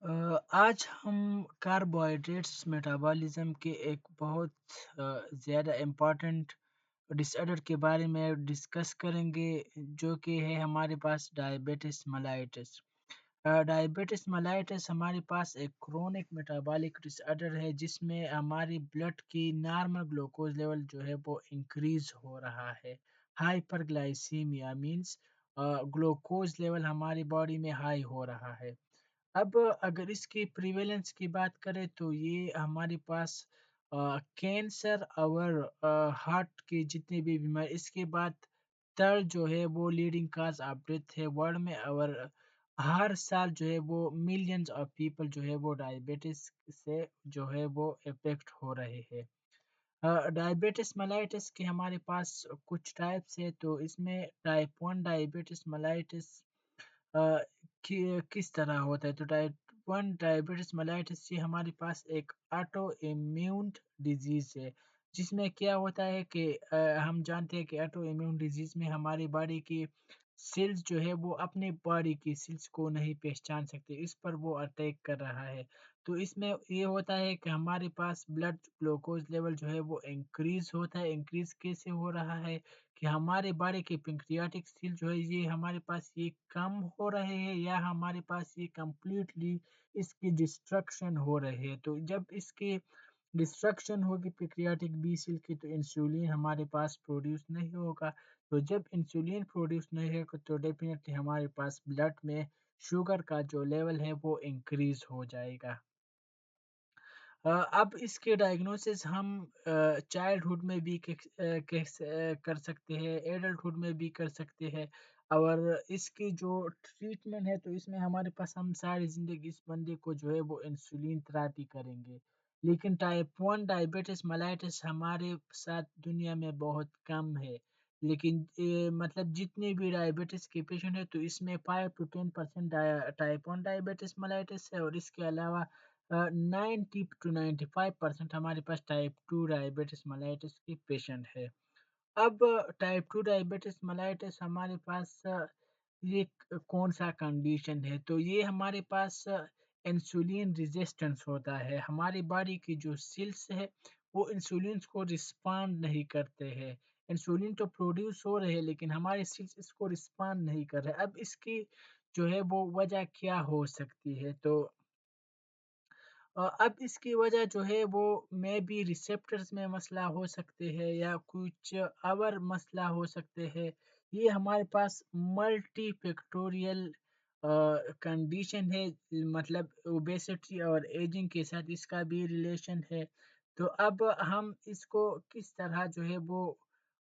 आज हम carbohydrates metabolism के एक बहुत ज़्यादा इम्पोर्टेंट डिसऑर्डर के बारे में डिस्कस करेंगे जो कि है हमारे पास डायबिटिस मेलाइटस। डायबिटिस मेलाइटस हमारे पास एक क्रोनिक मेटाबॉलिक डिसऑर्डर है जिसमें हमारी ब्लड की नॉर्मल ग्लूकोज लेवल जो है वो इंक्रीज हो रहा है। हाइपरग्लाइसीमिया मींस ग्लूकोज लेवल हमारी बॉडी में हाई हो रहा है। अब अगर इसकी प्रिवेलेंस की बात करें तो ये हमारे पास कैंसर और हार्ट की जितनी भी बीमारी इसके बाद थर्ड जो है वो लीडिंग काज ऑफ डेथ है वर्ल्ड में। और हर साल जो है वो मिलियंस ऑफ पीपल जो है वो डायबिटीज से जो है वो अफेक्ट हो रहे हैं। डायबिटिस मेलाइटिस के हमारे पास कुछ टाइप्स है, तो इसमें टाइप 1 डायबिटिस मेलाइटिस अ, किस तरह होता है? तो टाइप 1 डायबिटिस मेलाइटिस ये हमारे पास एक ऑटो इम्यून डिजीज़ है, जिसमें क्या होता है कि हम जानते हैं कि ऑटो इम्यून डिजीज़ में हमारी बॉडी की सेल्स जो है वो अपने बॉडी की सेल्स को नहीं पहचान सकते, इस पर वो अटैक कर रहा है। तो इसमें ये होता है कि हमारे पास ब्लड ग्लूकोज लेवल जो है वो इंक्रीज़ होता है, इंक्रीज़ कैसे हो रहा है कि हमारे बॉडी के पैंक्रियाटिक सेल जो है ये हमारे पास ये कम हो रहे हैं या हमारे पास ये कंप्लीटली इसकी डिस्ट्रक्शन हो रहे हैं। तो जब इसकी डिस्ट्रक्शन होगी पैंक्रियाटिक बी सेल की तो इंसुलिन हमारे पास प्रोड्यूस नहीं होगा। तो जब इंसुलिन प्रोड्यूस नहीं होगा तो डेफिनेटली हमारे पास ब्लड में शुगर का जो लेवल है वो इंक्रीज हो जाएगा। अब इसके डायग्नोसिस हम चाइल्डहुड में भी कर सकते हैं, एडल्टहुड में भी कर सकते हैं। और इसकी जो ट्रीटमेंट है तो इसमें हमारे पास हम सारी ज़िंदगी इस बंदे को जो है वो इंसुलिन थेरेपी करेंगे। लेकिन टाइप 1 डायबिटिस मेलाइटिस हमारे साथ दुनिया में बहुत कम है। लेकिन मतलब जितने भी डायबिटिस के पेशेंट हैं तो इसमें 5 टू 10% टाइप 1 डायबिटिस मेलाइटिस है, और इसके अलावा 90 टू 95% हमारे पास टाइप 2 डायबिटिस मेलाइटिस के पेशेंट है। अब टाइप 2 डायबिटिस मेलाइटिस हमारे पास ये कौन-सा कंडीशन है? तो ये हमारे पास इंसुलिन रेजिस्टेंस होता है। हमारी बॉडी की जो सेल्स है, वो इंसुलिन को रिस्पॉन्ड नहीं करते हैं। इंसुलिन तो प्रोड्यूस हो रहे हैं, लेकिन हमारे सेल्स इसको रिस्पॉन्ड नहीं कर रहे। अब इसकी जो है वो वजह क्या हो सकती है? तो अब इसकी वजह जो है वो मे बी रिसेप्टर्स में मसला हो सकते हैं या कुछ और मसला हो सकते हैं। ये हमारे पास मल्टी फैक्टोरियल कंडीशन है, मतलब ओबेसिटी और एजिंग के साथ इसका भी रिलेशन है। तो अब हम इसको किस तरह जो है वो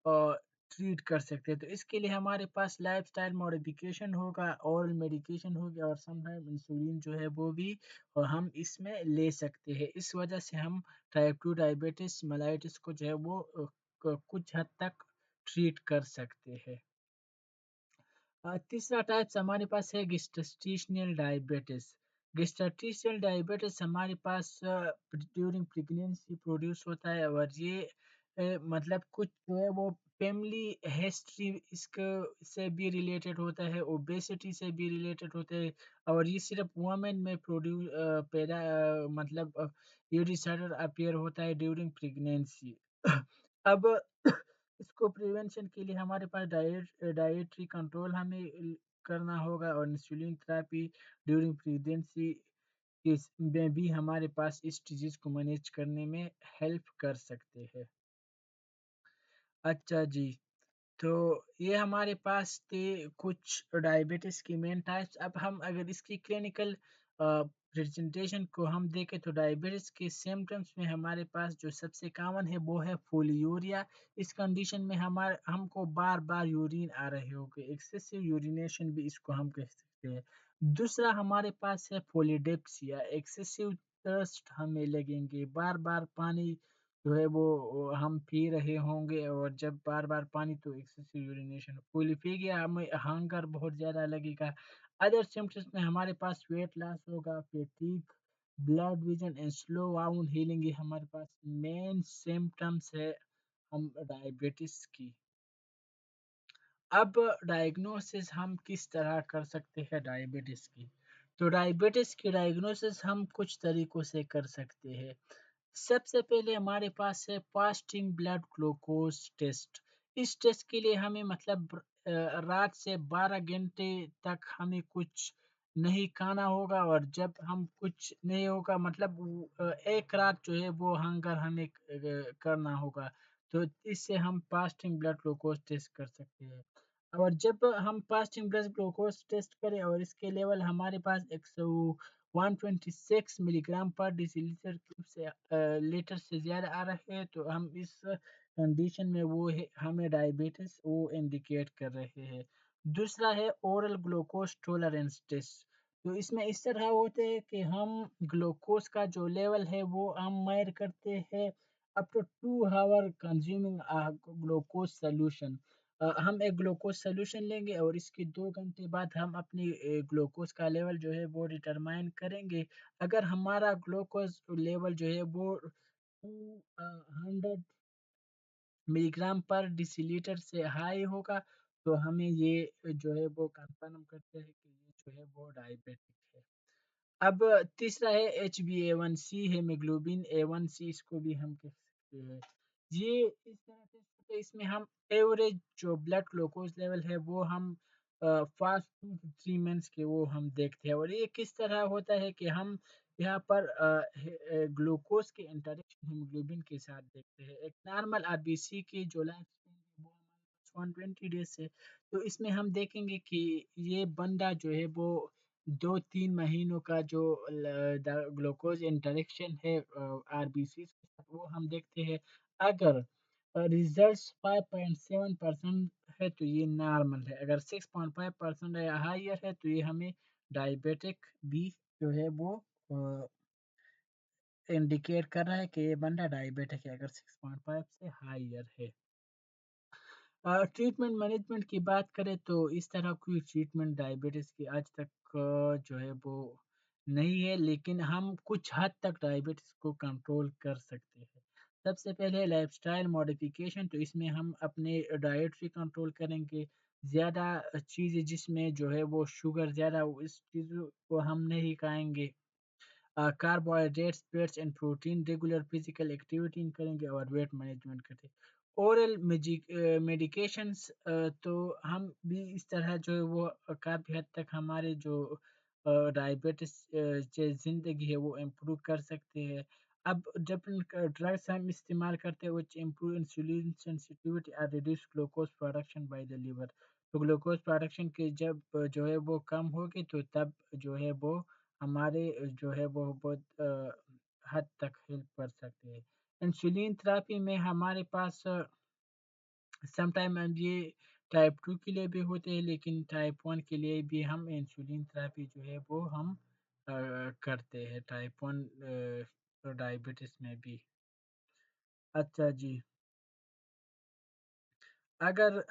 अ, ट्रीट कर सकते हैं? तो इसके लिए हमारे पास लाइफ़स्टाइल मॉडिफ़िकेशन होगा, ओरल मेडिकेशन होगी और समटाइम इंसुलिन जो है वो भी हम इसमें ले सकते हैं। इस वजह से हम टाइप 2 डायबिटिस मेलाइटिस को जो है वो कुछ हद तक ट्रीट कर सकते हैं। तीसरा टाइप्स हमारे पास है गेस्टेशनल डायबिटिस। गेस्टेशनल डायबिटिस हमारे पास ड्यूरिंग प्रेगनेंसी प्रोड्यूस होता है, और ये मतलब कुछ जो है वो फैमिली हिस्ट्री इसके से भी रिलेटेड होता है, ओबेसिटी से भी रिलेटेड होता है। और ये सिर्फ वुमेन में मतलब ये डिसऑर्डर अपीयर होता है ड्यूरिंग प्रेगनेंसी। अब इसको प्रिवेंशन के लिए हमारे पास डाइटरी कंट्रोल हमें करना होगा, और इंसुलिन थेरेपी ड्यूरिंग प्रेगनेंसी इस में भी हमारे पास इस डिजीज को मैनेज करने में हेल्प कर सकते हैं। अच्छा जी, तो ये हमारे पास थे कुछ डायबिटिस की मेन टाइप्स। अब हम अगर इसकी क्लिनिकल प्रेजेंटेशन को हम देखें तो डायबिटिस के सिम्टम्स में हमारे पास जो सबसे कॉमन है वो है फॉलीयूरिया। इस कंडीशन में हमारे हमको बार बार यूरिन आ रहे होंगे, एक्सेसिव यूरिनेशन भी इसको हम कह सकते हैं। दूसरा हमारे पास है पोलिडेप्सिया, एक्सेसिव थर्स्ट हमें लगेंगे, बार बार पानी जो है वो हम पी रहे होंगे, और जब बार-बार पानी तो एक्सेसिव यूरिनेशन, पॉलीफेगिया हमें हंगर बहुत ज़्यादा लगेगा। अदर सिम्पटम्स में हमारे पास वेट लॉस होगा, fatigue, blood vision and slow wound healing, ये हमारे पास मेन सिम्पटम्स है हम डायबिटिस की। अब डायग्नोसिस हम किस तरह कर सकते हैं डायबिटिस की? तो डायबिटीज़ की डायग्नोसिस हम कुछ तरीकों से कर सकते हैं। सबसे पहले हमारे पास है फास्टिंग ब्लड ग्लूकोज़ टेस्ट। इस टेस्ट के लिए हमें मतलब रात से 12 घंटे तक हमें कुछ नहीं खाना होगा और जब हम कुछ नहीं होगा मतलब एक रात जो है वो हंगर हमें करना होगा। तो इससे हम फास्टिंग ब्लड ग्लूकोज़ टेस्ट कर सकते हैं। और जब हम फास्टिंग ब्लड ग्लूकोज़ टेस्ट करें और इसके लेवल हमारे पास 126 मिलीग्राम पर डेसीलीटर से लीटर से ज़्यादा आ रहे हैं तो हम इस कंडीशन में वो है हमें डायबिटीज़ वो इंडिकेट कर रहे हैं। दूसरा है ओरल ग्लूकोज़ टॉलरेंस टेस्ट। तो इसमें इस तरह होते हैं कि हम ग्लूकोज़ का जो लेवल है वो हम मेज़र करते हैं up to 2 hour consuming glucose solution. हम एक ग्लूकोज़ सॉल्यूशन लेंगे और इसके 2 घंटे बाद हम अपनी ग्लूकोज़ का लेवल जो है वो डिटरमाइन करेंगे। अगर हमारा ग्लूकोज़ लेवल जो है वो 100 मिलीग्राम पर डेसीलीटर से हाई होगा, तो हमें ये जो है वो कन्फर्म करते हैं कि ये जो है वो डायबिटिक है। अब तीसरा है HbA1c हीमोग्लोबिन A1c इसको भी हम कह सकते हैं। ये इस तरह से होता है इसमें हम एवरेज जो ब्लड ग्लूकोज़ लेवल है वो हम फ़ास्ट 2 टू 3 मंथ्स के वो हम देखते हैं और ये किस तरह होता है कि हम यहाँ पर ग्लूकोज़ के इंटरेक्शन हीमोग्लोबिन के साथ देखते हैं। एक नॉर्मल आरबीसी की जो लाइफ स्पैन है वो हमारे पास 120 डेज़ है। तो इसमें हम देखेंगे कि ये बंदा जो है वो 2-3 महीनों का जो ग्लूकोज इंटरेक्शन है आरबीसी के साथ वो हम देखते हैं। अगर रिजल्ट्स 5.7% है तो ये नॉर्मल है, अगर 6.5% या हायर है तो ये हमें डायबिटिक भी जो है वो इंडिकेट कर रहा है कि ये बंदा डायबिटिक है अगर 6.5 से हायर है। ट्रीटमेंट मैनेजमेंट की बात करें तो इस तरह कोई ट्रीटमेंट डायबिटीज़ की आज तक जो है वो नहीं है, लेकिन हम कुछ हद तक डायबिटीज़ को कंट्रोल कर सकते हैं। सबसे पहले लाइफ़स्टाइल मॉडिफ़िकेशन तो इसमें हम अपने डाइटरी कंट्रोल करेंगे, ज़्यादा चीज़ें जिसमें जो है वो शुगर ज़्यादा हो इस चीज़ों को हम नहीं खाएँगे। Carbohydrates, fats and protein, regular physical activity करेंगे और वेट मैनेजमेंट करें। ओरल मेडिकेशंस तो हम भी इस तरह जो है वो काफ़ी हद तक हमारे जो डायबिटीज़ जो ज़िंदगी है वो इम्प्रूव कर सकते हैं। अब डिफरेंट ड्रग्स हम इस्तेमाल करते हैं व्हिच इम्प्रूव इंसुलिन सेंसिटिविटी और reduce glucose production by the liver. तो ग्लूकोज प्रोडक्शन के जब जो है वो कम होगी तो तब जो है वो हमारे जो है वो बहुत हद तक हेल्प कर सकते हैं। इंसुलिन थेरेपी में हमारे पास समटाइम ये टाइप 2 के लिए भी होते हैं लेकिन टाइप 1 के लिए भी हम इंसुलिन थेरेपी जो है वो हम करते हैं टाइप 1 डायबिटीज़ में भी। अच्छा जी, अगर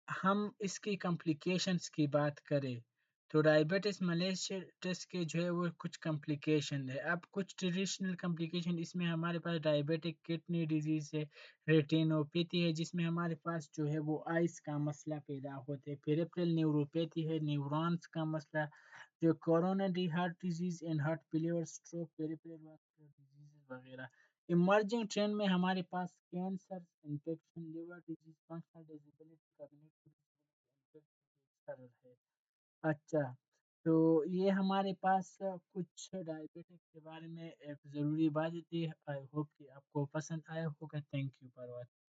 हम इसकी कॉम्प्लिकेशंस की बात करें, तो डायबिटिस मेलिटस के जो है वो कुछ कॉम्प्लिकेशन है। अब कुछ ट्रेडिशनल कॉम्प्लिकेशन इसमें हमारे पास डायबिटिक किडनी डिजीज़ है, रेटिनोपैथी है जिसमें हमारे पास जो है वो आइज़ का मसला पैदा होते हैं, पेरिफेरल न्यूरोपैथी है, न्यूरॉन्स का मसला, जो coronary heart disease and heart failure, stroke, peripheral vascular disease वगैरह। इमर्जिंग ट्रेंड में हमारे पास cancer, infection, liver disease, functional disability, cognitive disorder है। अच्छा, तो ये हमारे पास कुछ डायबिटिक के बारे में एक ज़रूरी बातें थी। आई होप कि आपको पसंद आया होगा। Thank you for watching.